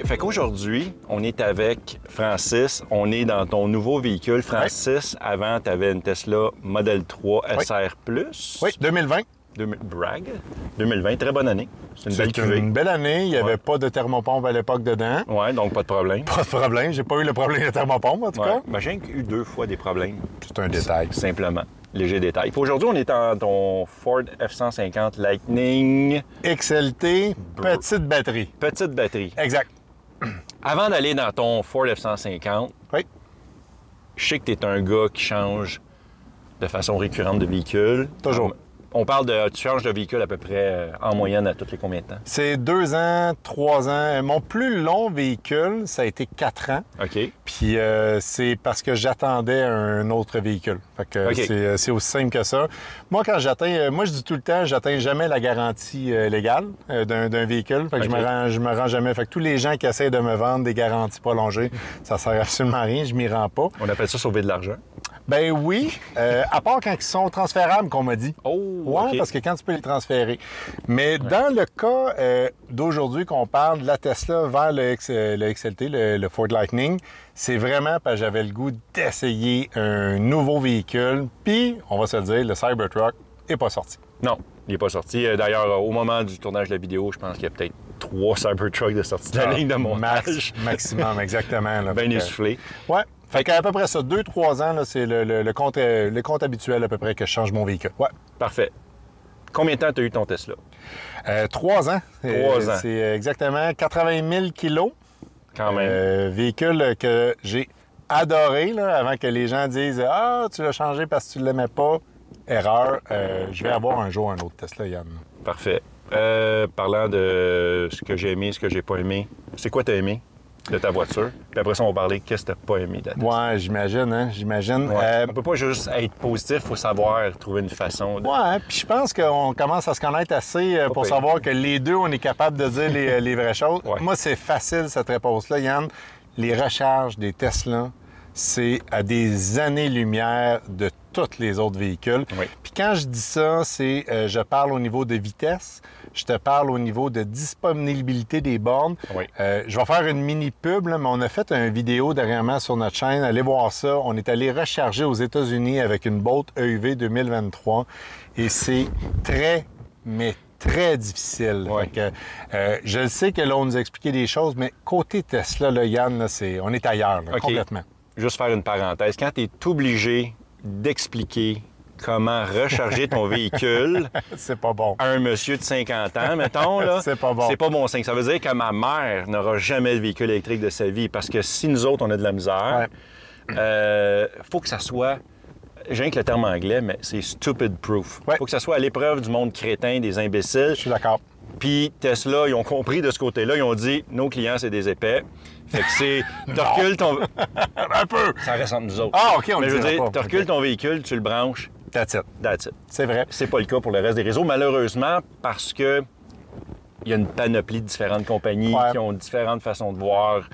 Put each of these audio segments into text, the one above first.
Fait qu'aujourd'hui, on est avec Francis. On est dans ton nouveau véhicule. Francis, avant, tu avais une Tesla Model 3 SR+. Oui, 2020. Brag. 2020, très bonne année. C'est une belle cuvée. Une belle année. Il n'y avait pas de thermopompe à l'époque dedans. Oui, donc pas de problème. Pas de problème. J'ai pas eu le problème de thermopompe, en tout cas. Ben, j'ai eu 2 fois des problèmes. C'est un détail. Simplement. Léger détail. Aujourd'hui, on est dans ton Ford F-150 Lightning. XLT, petite batterie. Petite batterie. Exact. Avant d'aller dans ton Ford F-150, je sais que tu es un gars qui change de façon récurrente de véhicule. Toujours. On parle de... Tu changes de véhicule à peu près en moyenne à tous les combien de temps? C'est 2 ans, 3 ans. Mon plus long véhicule, ça a été 4 ans. OK. Puis c'est parce que j'attendais un autre véhicule. Fait que c'est aussi simple que ça. Moi, quand j'atteins... moi, je dis tout le temps, j'atteins jamais la garantie légale d'un véhicule. Fait que je me rends jamais. Fait que tous les gens qui essaient de me vendre des garanties prolongées, ça sert absolument à rien. Je m'y rends pas. On appelle ça sauver de l'argent. Ben oui, à part quand ils sont transférables, qu'on m'a dit. Oh, oui, parce que quand tu peux les transférer. Mais dans le cas d'aujourd'hui qu'on parle de la Tesla vers le XLT, le Ford Lightning, c'est vraiment parce que j'avais le goût d'essayer un nouveau véhicule. Puis, on va se le dire, le Cybertruck n'est pas sorti. Non, il n'est pas sorti. D'ailleurs, au moment du tournage de la vidéo, je pense qu'il y a peut-être 3 Cybertrucks de sortie de la ligne de montage. Maximum, exactement. Là, bien essoufflé. Ouais. Fait qu'à peu près ça, 2-3 ans, c'est le compte habituel à peu près que je change mon véhicule. Ouais. Parfait. Combien de temps tu as eu ton Tesla? 3 ans. 3 ans. C'est exactement 80 000 kilos. Quand même. Véhicule que j'ai adoré, là, avant que les gens disent « Ah, tu l'as changé parce que tu ne l'aimais pas. » Erreur. Je vais avoir un jour un autre Tesla, Yann. Parfait. Parlant de ce que j'ai aimé, ce que j'ai pas aimé, c'est quoi tu as aimé de ta voiture? Puis après ça, on va parler de qu'est-ce que tu n'as pas aimé de la Tesla. Ouais, j'imagine, hein? J'imagine. Ouais. On peut pas juste être positif, il faut savoir trouver une façon de... Ouais, puis je pense qu'on commence à se connaître assez pour savoir que les deux, on est capable de dire les vraies choses. Ouais. Moi, c'est facile, cette réponse-là, Yann. Les recharges des Tesla, c'est à des années-lumière de tous les autres véhicules. Oui. Puis quand je dis ça, c'est je parle au niveau de vitesse, je te parle au niveau de disponibilité des bornes. Oui. Je vais faire une mini-pub, là, mais on a fait une vidéo dernièrement sur notre chaîne. Allez voir ça. On est allé recharger aux États-Unis avec une Bolt EUV 2023 et c'est très difficile. Ouais. Que, je le sais que là, on nous a expliqué des choses, mais côté Tesla, là, Yann, là, on est ailleurs, là, complètement. Juste faire une parenthèse. Quand tu es obligé d'expliquer comment recharger ton véhicule c'est pas bon. à un monsieur de 50 ans, mettons, là, c'est pas bon. C'est pas bon signe. Ça veut dire que ma mère n'aura jamais de véhicule électrique de sa vie parce que si nous autres, on a de la misère, faut que ça soit... J'ai rien que le terme anglais, mais c'est stupid proof. Faut que ça soit à l'épreuve du monde crétin, des imbéciles. Je suis d'accord. Puis Tesla, ils ont compris de ce côté-là. Ils ont dit, nos clients, c'est des épais. Fait que c'est... Tu recules ton... Un peu! Ça reste entre nous autres. Ah, OK, on mais le je veux dira dire, pas. tu recules ton véhicule, tu le branches. That's it. That's it. C'est vrai. C'est pas le cas pour le reste des réseaux, malheureusement, parce que il y a une panoplie de différentes compagnies qui ont différentes façons de voir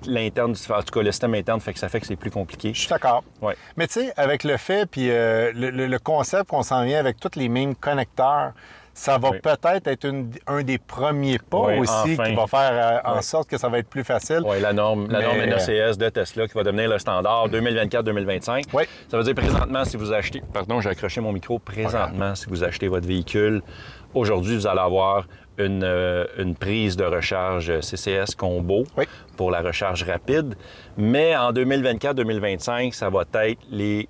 l'interne, en tout cas le système interne, fait que ça fait que c'est plus compliqué. Je suis d'accord. Ouais. Mais tu sais, avec le fait, puis le concept qu'on s'en vient avec tous les mêmes connecteurs, ça va peut-être être un des premiers pas aussi qui va faire en sorte que ça va être plus facile. Oui, la norme NACS de Tesla qui va devenir le standard 2024-2025. Oui. Ça veut dire présentement, si vous achetez... Pardon, j'ai accroché mon micro. Présentement, si vous achetez votre véhicule, aujourd'hui, vous allez avoir une prise de recharge CCS combo pour la recharge rapide. Mais en 2024-2025, ça va être les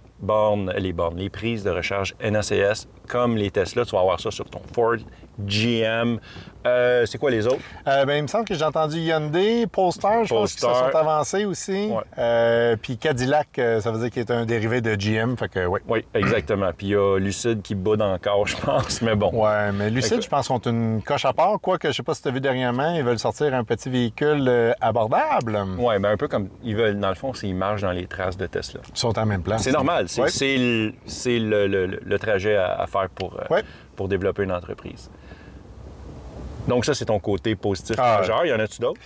prises de recharge NACS comme les Tesla. Tu vas avoir ça sur ton Ford, GM. C'est quoi les autres? Il me semble que j'ai entendu Hyundai, Polestar, je pense qu'ils se sont avancés aussi. Ouais. Puis Cadillac, ça veut dire qu'il est un dérivé de GM. Fait que, oui, exactement. Puis il y a Lucid qui boude encore, je pense, mais bon. Oui, mais Lucid, je pense qu'ils ont une coche à part. Quoique, je ne sais pas si tu as vu dernièrement, ils veulent sortir un petit véhicule abordable. Oui, bien un peu comme ils veulent, dans le fond, ils marchent dans les traces de Tesla. Ils sont à la même place. C'est normal. C'est le trajet à faire pour développer une entreprise. Donc ça, c'est ton côté positif majeur. Y en a-tu d'autres?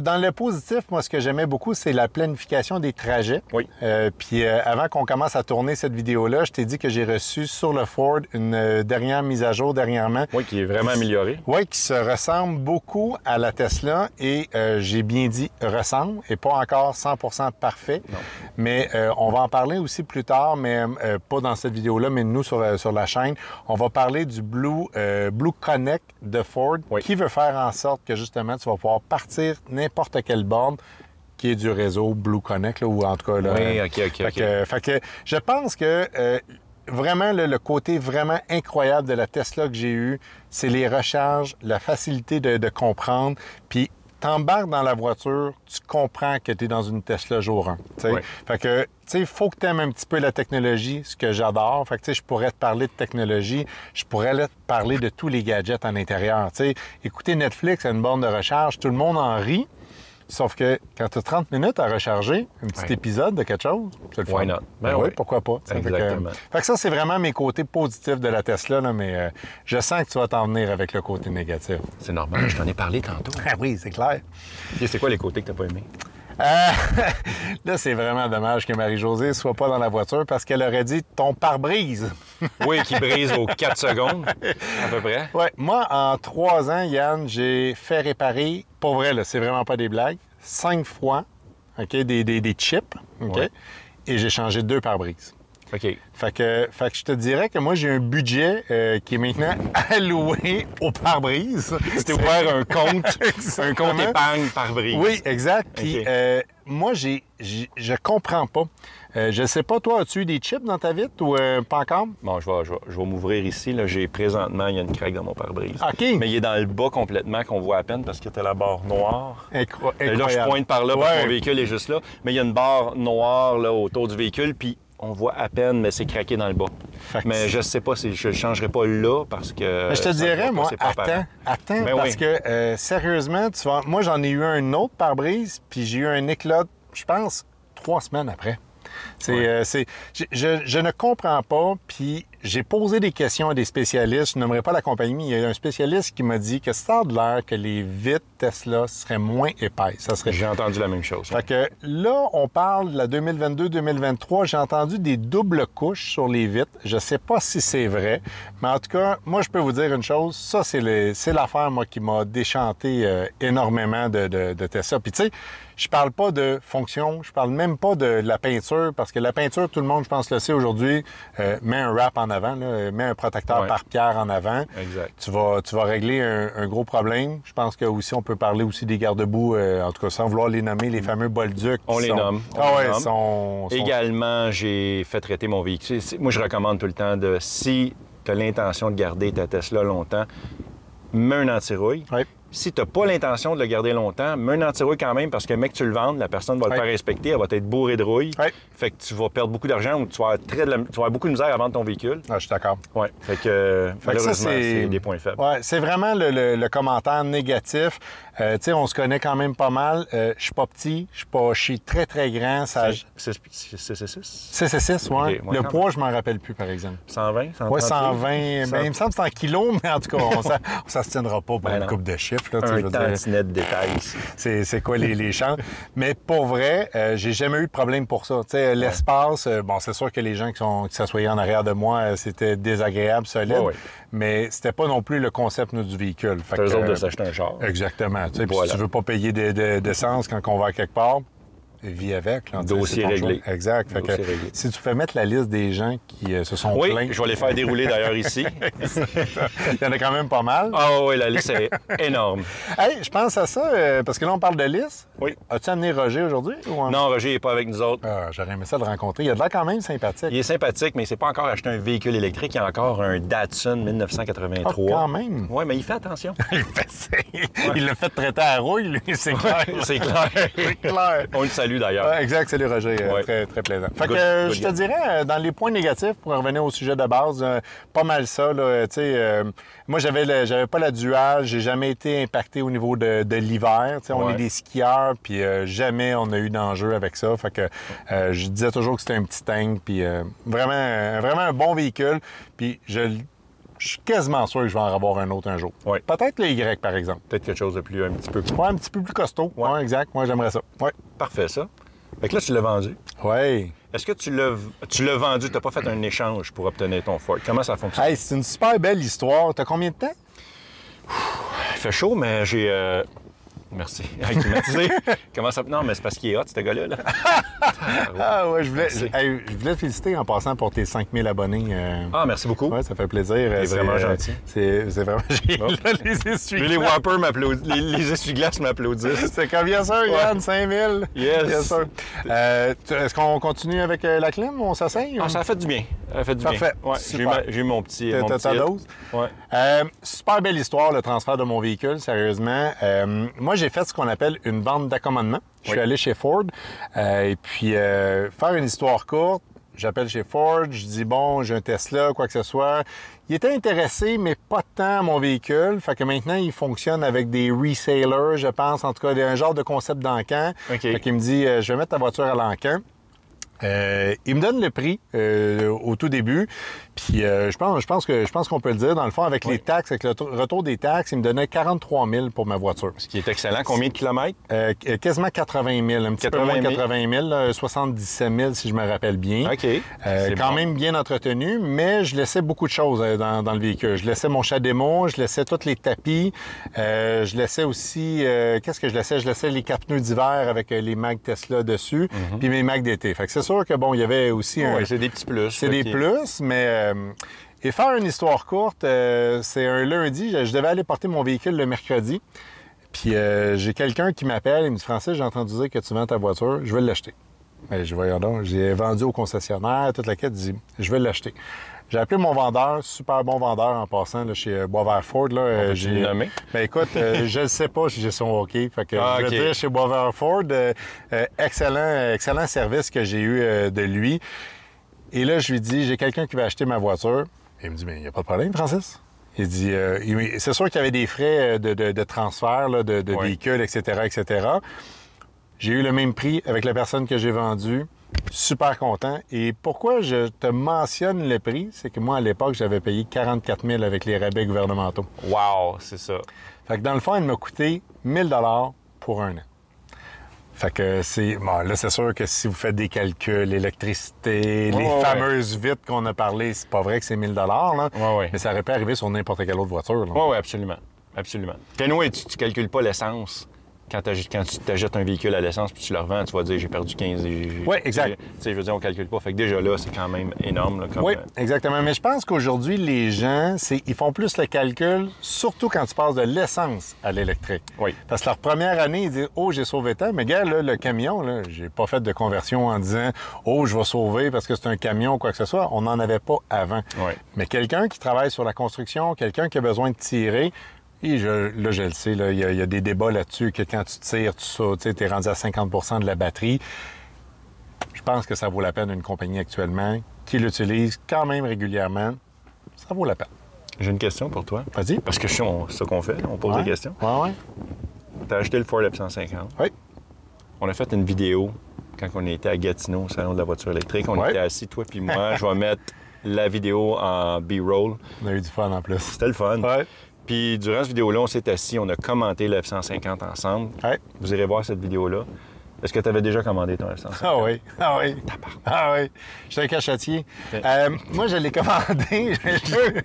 Dans le positif, moi, ce que j'aimais beaucoup, c'est la planification des trajets. Oui. Puis avant qu'on commence à tourner cette vidéo-là, je t'ai dit que j'ai reçu sur le Ford une dernière mise à jour dernièrement. Oui, qui est vraiment améliorée. Oui, qui se ressemble beaucoup à la Tesla et j'ai bien dit ressemble et pas encore 100% parfait. Non. Mais on va en parler aussi plus tard, mais pas dans cette vidéo-là, mais nous sur la chaîne. On va parler du Blue Connect de Ford qui veut faire en sorte que justement tu vas pouvoir partir n'importe quelle borne qui est du réseau Blue Connect, là, ou en tout cas... Là, oui, OK. Fait que je pense que vraiment, le côté vraiment incroyable de la Tesla que j'ai eu, c'est les recharges, la facilité de comprendre, puis t'embarques dans la voiture, tu comprends que tu es dans une Tesla jour 1. Oui. Fait que, tu sais, il faut que tu aimes un petit peu la technologie, ce que j'adore. Fait que, tu sais, je pourrais te parler de technologie, je pourrais te parler de tous les gadgets à l'intérieur. Tu sais, écouter Netflix à une borne de recharge, tout le monde en rit. Sauf que quand tu as 30 minutes à recharger un petit épisode de quelque chose, c'est le fun. Why not? Ben oui, pourquoi pas. Exactement. Fait que ça, c'est vraiment mes côtés positifs de la Tesla, là, mais je sens que tu vas t'en venir avec le côté négatif. C'est normal, je t'en ai parlé tantôt. Ah oui, c'est clair. Et c'est quoi les côtés que t'as pas aimés? Là, c'est vraiment dommage que Marie-Josée ne soit pas dans la voiture parce qu'elle aurait dit ton pare-brise. Oui, qui brise aux 4 secondes, à peu près. Oui, moi, en 3 ans, Yann, j'ai fait réparer, pour vrai, là, c'est vraiment pas des blagues, 5 fois, OK, des chips, OK, et j'ai changé 2 pare-brises. OK. Fait que je te dirais que moi, j'ai un budget qui est maintenant alloué aux pare-brises. Tu t'es ouvert un compte épargne pare-brise. Oui, exact. Puis moi, je comprends pas. Je sais pas, toi, as-tu eu des chips dans ta vitre ou pas encore? Bon, je vais m'ouvrir ici. Là, présentement, il y a une craque dans mon pare-brise. OK. Mais il est dans le bas complètement, qu'on voit à peine parce qu'il y a la barre noire. Incroyable. Là, je pointe par là parce que mon véhicule est juste là. Mais il y a une barre noire là, autour du véhicule, puis on voit à peine, mais c'est craqué dans le bas. Mais je sais pas si je ne changerai pas là parce que... Mais je te dirais, moi, attends, ben parce que sérieusement, moi, j'en ai eu un autre pare-brise, puis j'ai eu un éclat, je pense, 3 semaines après. Je ne comprends pas, puis j'ai posé des questions à des spécialistes. Je n'aimerais pas la compagnie, mais il y a un spécialiste qui m'a dit que ça a l'air que les vitres Tesla seraient moins épaisses. J'ai entendu la même chose. Fait que là, on parle de la 2022-2023. J'ai entendu des doubles couches sur les vitres. Je sais pas si c'est vrai, mais en tout cas, moi, je peux vous dire une chose. Ça, c'est l'affaire, moi, qui m'a déchanté énormément de Tesla. Puis tu sais, je parle pas de fonction, je parle même pas de la peinture, parce que la peinture, tout le monde, je pense, le sait aujourd'hui, met un wrap en avant, là, met un protecteur par pierre en avant. Exact. Tu vas régler un gros problème. Je pense que aussi on peut parler aussi des garde-boue, en tout cas sans vouloir les nommer, les fameux bolducs. On les nomme. Également, j'ai fait traiter mon véhicule. Moi, je recommande tout le temps si tu as l'intention de garder ta Tesla longtemps, mets un anti-rouille. Oui. Si tu n'as pas l'intention de le garder longtemps, mets un anti-rouille quand même parce que, mec, tu le vendes, la personne va le faire inspecter, elle va être bourrée de rouille. Oui. Fait que tu vas perdre beaucoup d'argent ou tu vas avoir beaucoup de misère à vendre ton véhicule. Ah, je suis d'accord. Oui. Fait que malheureusement, c'est des points faibles. Oui, c'est vraiment le commentaire négatif. Tu sais, on se connaît quand même pas mal. Je suis pas petit, je suis très, très grand. C'est 6? 6, oui. Okay, le poids, je m'en rappelle plus, par exemple. 120, 130? Oui, 120. Ben, il me semble que c'est en kilos, mais en tout cas, on s'abstiendra pas pour une coupe de chiffres. Là, un tantinet de détails ici. C'est quoi les champs? Mais pour vrai, j'ai jamais eu de problème pour ça. Tu sais, l'espace, bon, c'est sûr que les gens qui s'assoyaient en arrière de moi, c'était désagréable, solide. Ouais. Mais c'était pas non plus le concept du véhicule. C'est eux autres de s'acheter un char. Exactement. Tu sais, si tu veux pas payer d'essence quand on va quelque part, vis avec. Là, dossier réglé. Exact. Fait que, si tu fais mettre la liste des gens qui se sont plaints... Oui, je vais les faire dérouler d'ailleurs ici. Il y en a quand même pas mal. Ah oui, la liste est énorme. Hey, je pense à ça, parce que là, on parle de liste. Oui. As-tu amené Roger aujourd'hui? Non, Roger n'est pas avec nous autres. J'aurais aimé ça le rencontrer. Il a de l'air quand même sympathique. Il est sympathique, mais il ne s'est pas encore acheté un véhicule électrique. Il a encore un Datsun 1983. Quand même? Oui, mais il fait attention. Il l'a fait traiter à rouille, lui, c'est clair. C'est clair. C'est clair. On le salue d'ailleurs. Exact, salut Roger. Très, très plaisant. Fait que je te dirais, dans les points négatifs, pour revenir au sujet de base, pas mal ça. Là, moi, j'avais pas la dual, j'ai jamais été impacté au niveau de l'hiver. On est des skieurs, puis jamais on a eu d'enjeu avec ça. Fait que je disais toujours que c'était un petit tank, puis vraiment un bon véhicule. Puis je suis quasiment sûr que je vais en avoir un autre un jour. Oui. Peut-être le Y, par exemple. Peut-être quelque chose de plus, un petit peu plus. Ouais, un petit peu plus costaud. Ouais. Ouais, exact. Moi, j'aimerais ça. Ouais. Parfait, ça. Fait que là, tu l'as vendu. Oui. Est-ce que tu l'as vendu, tu n'as pas fait un échange pour obtenir ton Ford? Comment ça fonctionne? Hey, c'est une super belle histoire. T'as combien de temps? Il fait chaud, mais j'ai... Merci. Climatisé. Comment ça... Non, mais c'est parce qu'il est hot, ce gars-là. Là. Ah ouais, je voulais te féliciter en passant pour tes 5000 abonnés. Ah, merci beaucoup. Ouais, ça fait plaisir. C'est vraiment gentil. C'est vraiment... les essuie-glaces. Les Whoppers m'applaudissent. Les essuie-glaces m'applaudissent. C'est comme, bien sûr, Yann, 5000. Yes. Bien sûr. Est-ce qu'on continue avec la clim? On s'asseye? Ah, ça a fait du bien. Ça a fait du Parfait. bien. Ouais, j'ai eu mon petit... T'as ta dose? Ouais. Super belle histoire, le transfert de mon véhicule, sérieusement. Moi, j'ai fait ce qu'on appelle une vente d'accommodement. Je suis allé chez Ford. Et puis, faire une histoire courte, j'appelle chez Ford, je dis, bon, j'ai un Tesla, quoi que ce soit. Il était intéressé, mais pas tant à mon véhicule. Fait que maintenant, il fonctionne avec des resellers, je pense. En tout cas, un genre de concept d'encan. Okay. Fait qu'il me dit, je vais mettre ta voiture à l'encan. Il me donne le prix au tout début, puis je pense qu'on peut le dire, dans le fond, avec les taxes, avec le retour des taxes, il me donnait 43 000 pour ma voiture. Ce qui est excellent. Combien de kilomètres? Quasiment 80 000, un petit peu moins de 80 000, là, 77 000 si je me rappelle bien. OK. Quand même bien entretenu, mais je laissais beaucoup de choses dans le véhicule. Je laissais mon chat démo, je laissais tous les tapis, je laissais aussi... qu'est-ce que je laissais? Je laissais les quatre-pneus d'hiver avec les mags Tesla dessus, puis mes mags d'été. Fait que c'est sûr que, bon, il y avait aussi Oui, c'est des petits plus. C'est des plus, mais... et faire une histoire courte, c'est un lundi, je devais aller porter mon véhicule le mercredi, puis j'ai quelqu'un qui m'appelle, il me dit « Francis, j'ai entendu dire que tu vends ta voiture, je vais l'acheter. » Ben, je voyons donc, j'ai vendu au concessionnaire, toute la quête, je dis « Je vais l'acheter. » J'ai appelé mon vendeur, super bon vendeur en passant là, chez Boisvert Ford. Là, j'ai nommé. Ben écoute, je ne sais pas si j'ai son OK. Fait que je vais dire chez Boisvert Ford, excellent service que j'ai eu de lui. Et là, je lui dis, j'ai quelqu'un qui va acheter ma voiture. Et il me dit, mais il n'y a pas de problème, Francis. Il dit, c'est sûr qu'il y avait des frais de transfert là, de véhicules, etc., etc. J'ai eu le même prix avec la personne que j'ai vendue. Super content. Et pourquoi je te mentionne le prix, c'est que moi, à l'époque, j'avais payé 44 000 avec les rabais gouvernementaux. Wow, c'est ça. Fait que dans le fond, il m'a coûté 1 000 pour un an. Fait que c'est... Bon, là, c'est sûr que si vous faites des calculs, l'électricité, les fameuses vitres qu'on a parlé, c'est pas vrai que c'est 1 000 là. Mais ça aurait pu arriver sur n'importe quelle autre voiture. Oui, absolument. Absolument. Puis nous, tu calcules pas l'essence. Quand tu t'achètes un véhicule à l'essence puis tu le revends, tu vas dire j'ai perdu 15. Oui, exact. Tu sais, je veux dire, on calcule pas. Fait que déjà là, c'est quand même énorme. Là, comme, oui, exactement. Mais je pense qu'aujourd'hui, les gens, ils font plus le calcul, surtout quand tu passes de l'essence à l'électrique. Oui. Parce que leur première année, ils disent oh, j'ai sauvé tant. Mais gars, là, le camion, là, j'ai pas fait de conversion en disant oh, je vais sauver parce que c'est un camion ou quoi que ce soit. On n'en avait pas avant. Oui. Mais quelqu'un qui travaille sur la construction, quelqu'un qui a besoin de tirer, et là, je le sais, il y a des débats là-dessus, que quand tu tires, tu es rendu à 50 de la batterie. Je pense que ça vaut la peine une compagnie actuellement qui l'utilise quand même régulièrement. Ça vaut la peine. J'ai une question pour toi. Vas-y. Parce que c'est ce qu'on fait, on pose des questions. Oui. Tu as acheté le Ford F-150. Oui. On a fait une vidéo quand on était à Gatineau, au Salon de la voiture électrique. On était assis, toi puis moi. Je vais mettre la vidéo en B-roll. On a eu du fun en plus. C'était le fun. Oui. Puis durant cette vidéo-là, on s'est assis, on a commenté le F-150 ensemble. Ouais. Vous irez voir cette vidéo-là. Est-ce que tu avais déjà commandé ton F-150? Ah oui. Ah oui. J'étais un cachetier. Moi, je l'ai commandé.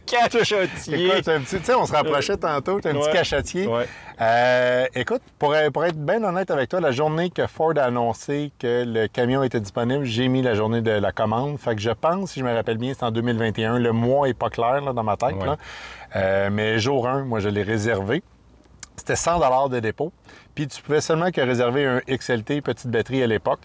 Cachetier! Écoute, tu sais, on se rapprochait tantôt. Tu es un petit cachetier. Ouais. Écoute, pour être bien honnête avec toi, la journée que Ford a annoncé que le camion était disponible, j'ai mis la journée de la commande. Fait que je pense, si je me rappelle bien, c'est en 2021. Le mois n'est pas clair là, dans ma tête. Ouais. Là. Mais jour 1, moi, je l'ai réservé. C'était 100 de dépôt. Puis tu pouvais seulement que réserver un XLT, petite batterie à l'époque.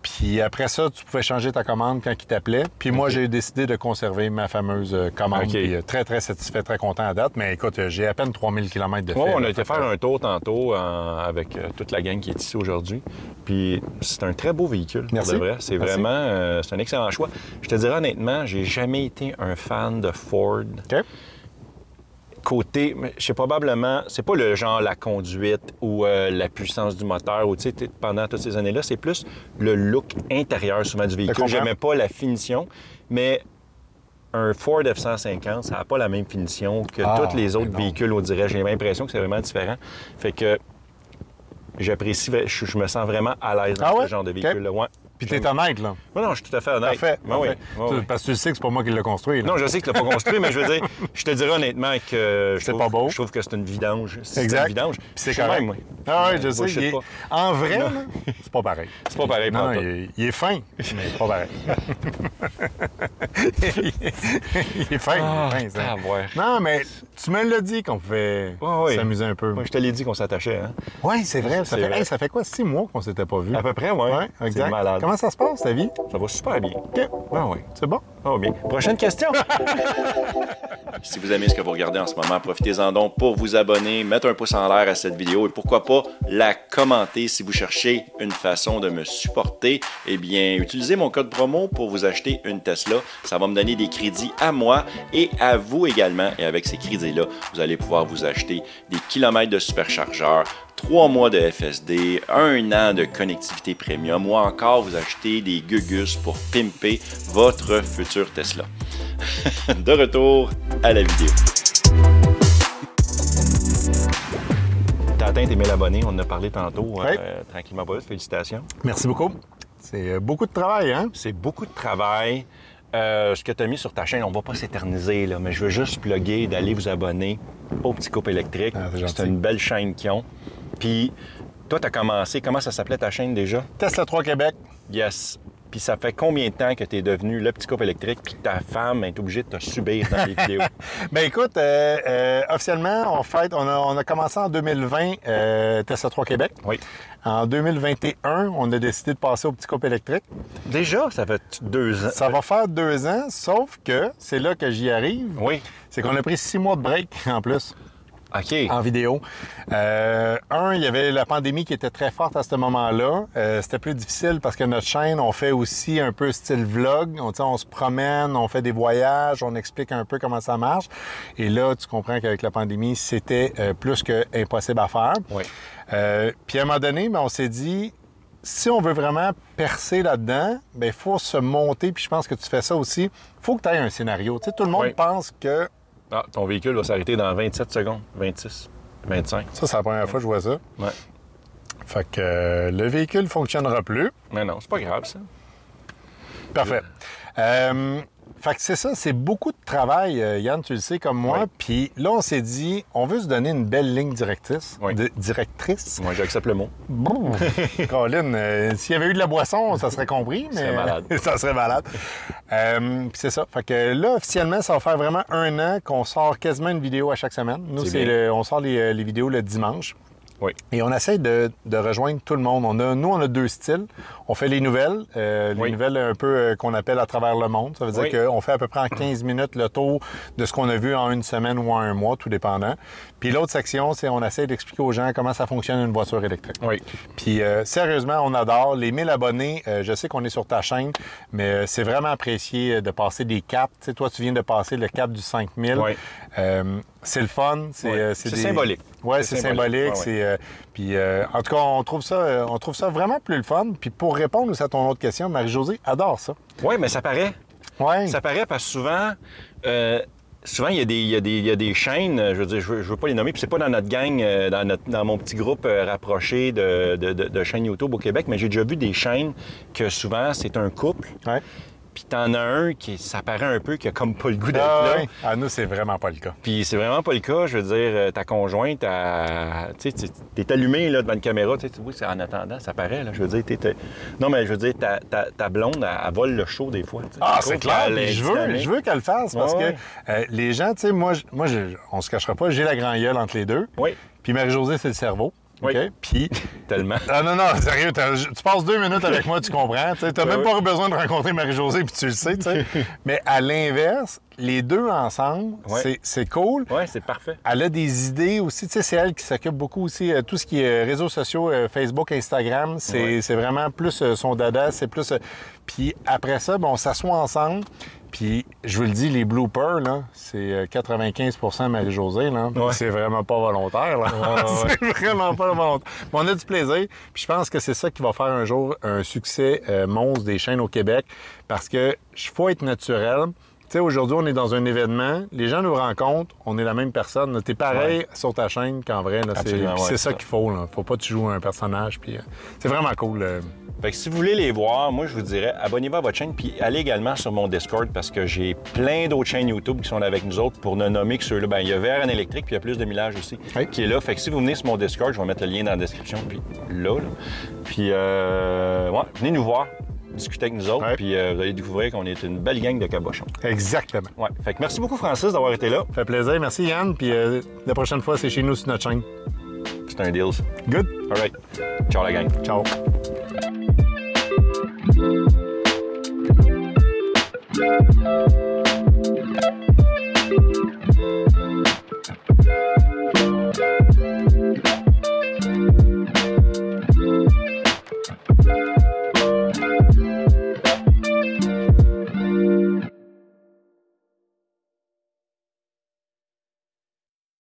Puis après ça, tu pouvais changer ta commande quand il t'appelait. Puis moi, j'ai décidé de conserver ma fameuse commande. Puis très, très satisfait, très content à date. Mais écoute, j'ai à peine 3000 km de fait. On a été faire un tour tantôt avec toute la gang qui est ici aujourd'hui. Puis c'est un très beau véhicule, pour de vrai. C'est vraiment c'est un excellent choix. Je te dirais honnêtement, j'ai jamais été un fan de Ford. OK. Côté, je sais probablement, c'est pas le genre la conduite ou la puissance du moteur ou tu sais, pendant toutes ces années-là, c'est plus le look intérieur souvent du véhicule. J'aimais pas la finition, mais un Ford F-150, ça n'a pas la même finition que tous les autres véhicules, on dirait. J'ai l'impression que c'est vraiment différent. Fait que j'apprécie, je me sens vraiment à l'aise dans ce genre de véhicule-là. Ouais. Puis t'es honnête, là. Non, je suis tout à fait honnête. Parfait. Oui. Parce que tu sais que c'est pas moi qui l'ai construit. Là. Non, je sais que tu l'as pas construit, mais je veux dire, je te dirais honnêtement que c'est pas beau. Je trouve que c'est une vidange. Exact. C'est une vidange. C'est quand même. Ah oui, je sais. En vrai, c'est pas pareil. C'est pas pareil. Non, il est fin, mais pas pareil. il est fin. Ça. Non, mais tu me l'as dit qu'on pouvait s'amuser un peu. Moi, je te l'ai dit qu'on s'attachait. Hein? Oui, c'est vrai. Ça fait quoi, 6 mois qu'on s'était pas vus? À peu près, oui. Exact. C'est malade. Comment ça se passe, ta vie? Ça va super bien. OK. Ah oui. C'est bon? Ah bien. Prochaine question. Si vous aimez ce que vous regardez en ce moment, profitez-en donc pour vous abonner, mettre un pouce en l'air à cette vidéo et pourquoi pas la commenter si vous cherchez une façon de me supporter. Eh bien, utilisez mon code promo pour vous acheter une Tesla. Ça va me donner des crédits à moi et à vous également. Et avec ces crédits-là, vous allez pouvoir vous acheter des kilomètres de superchargeur, 3 mois de FSD, 1 an de connectivité premium ou encore vous achetez des gugus pour pimper votre futur Tesla. De retour à la vidéo. T'as atteint tes 1000 abonnés, on en a parlé tantôt. Tranquillement pas vite, félicitations. Merci beaucoup. C'est beaucoup de travail, hein? C'est beaucoup de travail. Ce que tu as mis sur ta chaîne, on ne va pas s'éterniser, là, mais je veux juste plugger d'aller vous abonner au Petit Couple électrique. C'est une belle chaîne qu'ils ont. Puis, toi, tu as commencé, comment ça s'appelait ta chaîne déjà? Tesla 3 Québec. Yes. Puis ça fait combien de temps que tu es devenu le Petit Couple électrique, puis ta femme est obligée de te subir dans les vidéos? Bien, écoute, officiellement, on a commencé en 2020 Tesla 3 Québec. Oui. En 2021, on a décidé de passer au Petit Couple électrique. Déjà, ça fait 2 ans. Ça va faire 2 ans, sauf que c'est là que j'y arrive. Oui. C'est qu'on a pris 6 mois de break en plus. OK. En vidéo. Il y avait la pandémie qui était très forte à ce moment-là. C'était plus difficile parce que notre chaîne, on fait aussi un peu style vlog. On se promène, on fait des voyages, on explique un peu comment ça marche. Et là, tu comprends qu'avec la pandémie, c'était plus qu'impossible à faire. Oui. Puis à un moment donné, on s'est dit, si on veut vraiment percer là-dedans, il faut se monter. Puis je pense que tu fais ça aussi. Il faut que tu aies un scénario. Tu sais, tout le monde pense que... Ah, ton véhicule va s'arrêter dans 27 secondes, 26, 25. Ça, c'est la première fois que je vois ça. Ouais. Fait que le véhicule ne fonctionnera plus. Mais non, c'est pas grave, ça. Parfait. Fait que c'est ça, c'est beaucoup de travail, Yann, tu le sais comme moi. Puis là, on s'est dit, on veut se donner une belle ligne directrice. Directrice. Moi, j'accepte le mot. Bon, Colin, s'il y avait eu de la boisson, ça serait compris, mais... Ça serait malade. Ça serait malade. Puis c'est ça. Fait que là, officiellement, ça va faire vraiment 1 an qu'on sort quasiment une vidéo à chaque semaine. Nous, on sort les vidéos le dimanche. Oui. Et on essaie de rejoindre tout le monde. On a 2 styles. On fait les nouvelles, nouvelles un peu qu'on appelle à travers le monde. Ça veut dire qu'on fait à peu près en 15 minutes le tour de ce qu'on a vu en 1 semaine ou en 1 mois, tout dépendant. Puis l'autre section, c'est on essaie d'expliquer aux gens comment ça fonctionne une voiture électrique. Oui. Puis sérieusement, on adore. Les 1000 abonnés, je sais qu'on est sur ta chaîne, mais c'est vraiment apprécié de passer des caps. Tu sais, toi, tu viens de passer le cap du 5000. Oui. C'est le fun. C'est symbolique. Oui, c'est symbolique. Puis, en tout cas, on trouve ça vraiment plus le fun. Puis pour répondre aussi à ton autre question, Marie-Josée adore ça. Oui, mais ça paraît. Oui. Ça paraît parce que souvent, il y a des chaînes, je veux dire, je veux pas les nommer, puis c'est pas dans notre gang, dans mon petit groupe rapproché de chaînes YouTube au Québec, mais j'ai déjà vu des chaînes que souvent, c'est un couple. Ouais. Puis t'en as un qui, ça paraît un peu, qui a comme pas le goût d'être là. Oui. Ah, nous, c'est vraiment pas le cas. Puis c'est vraiment pas le cas. Je veux dire, ta conjointe, tu sais, t'es allumé là, devant une caméra. Oui, c'est en attendant, ça paraît. Là, je veux dire, non, mais je veux dire, ta blonde, elle vole le show des fois. T'sais. Ah, c'est clair. Je veux qu'elle le fasse parce que les gens, tu sais, moi on se cachera pas, j'ai la grand gueule entre les deux. Oui. Puis Marie-Josée, c'est le cerveau. Oui. Okay? Puis... Tellement. Ah non, sérieux, tu passes 2 minutes avec moi, tu comprends. Tu n'as même pas besoin de rencontrer Marie-Josée, puis tu le sais. Mais à l'inverse, les deux ensemble, c'est cool. Oui, c'est parfait. Elle a des idées aussi. Tu sais, c'est elle qui s'occupe beaucoup aussi. Tout ce qui est réseaux sociaux, Facebook, Instagram, c'est vraiment plus son dada. C'est plus... Puis après ça, on s'assoit ensemble. Puis, je vous le dis, les bloopers, là, c'est 95% Marie-Josée, là. C'est vraiment pas volontaire, là. C'est vraiment pas volontaire. Mais on a du plaisir. Puis, je pense que c'est ça qui va faire un jour un succès monstre des chaînes au Québec. Parce que, faut être naturel. Tu sais, aujourd'hui, on est dans un événement, les gens nous rencontrent, on est la même personne. T'es pareil sur ta chaîne qu'en vrai. C'est ça qu'il faut. Là. Faut pas que tu joues un personnage. Puis c'est vraiment cool. Fait que si vous voulez les voir, moi, je vous dirais, abonnez-vous à votre chaîne, puis allez également sur mon Discord, parce que j'ai plein d'autres chaînes YouTube qui sont là avec nous autres, pour ne nommer que ceux-là. Bien, il y a VRN Électrique, puis il y a Plus de Millage aussi, qui est là. Fait que si vous venez sur mon Discord, je vais mettre le lien dans la description, puis là. Puis, venez nous voir, discuter avec nous autres, puis vous allez découvrir qu'on est une belle gang de cabochons. Exactement. Ouais. Fait que merci beaucoup, Francis, d'avoir été là. Ça fait plaisir. Merci, Yann. Puis la prochaine fois, c'est chez nous sur notre chaîne. C'est un deal, ça. Good. All right. Ciao, la gang. Ciao.